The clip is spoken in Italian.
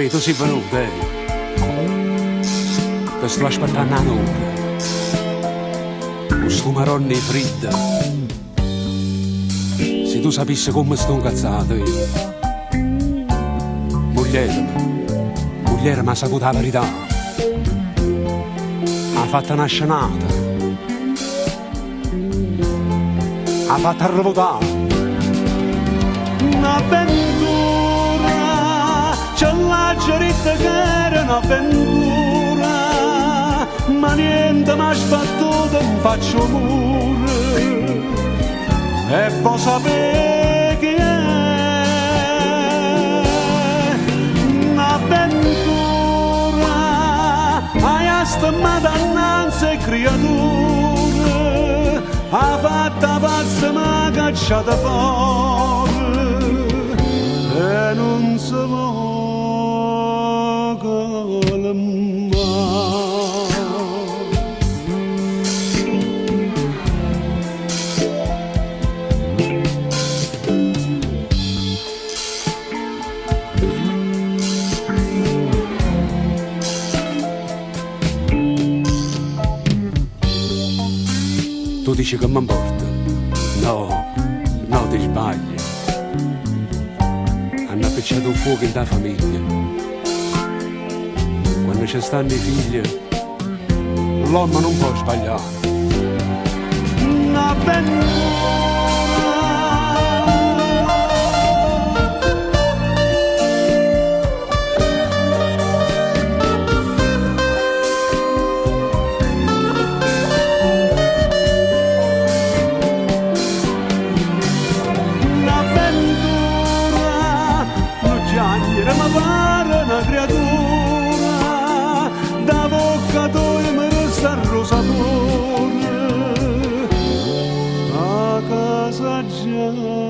Uè, tu sei venuto, Ti sto aspettando un'ora. Con sto marrone freddo. Se tu sapissi come sto incazzato io. Mogliere mi ha saputo la verità. Ha fatto una scenata. Ha fatto arrotare. Un'avventura, c'è la geretta che era un'avventura, ma niente mi ha sbattuto, mi faccio mure, e poi sapere che è un'avventura, hai stemmato annanzi e creature, ha fatta pazza ma cacciata fuori e non si può calmare. Tu dici che mi importa? No, ti sbagli. Hanno appicciato un fuoco in ta famiglia. Quando ci stanno i figli, l'uomo non può sbagliare. Ma pare una creatura da bocca tua mi resta il rosatore a casa già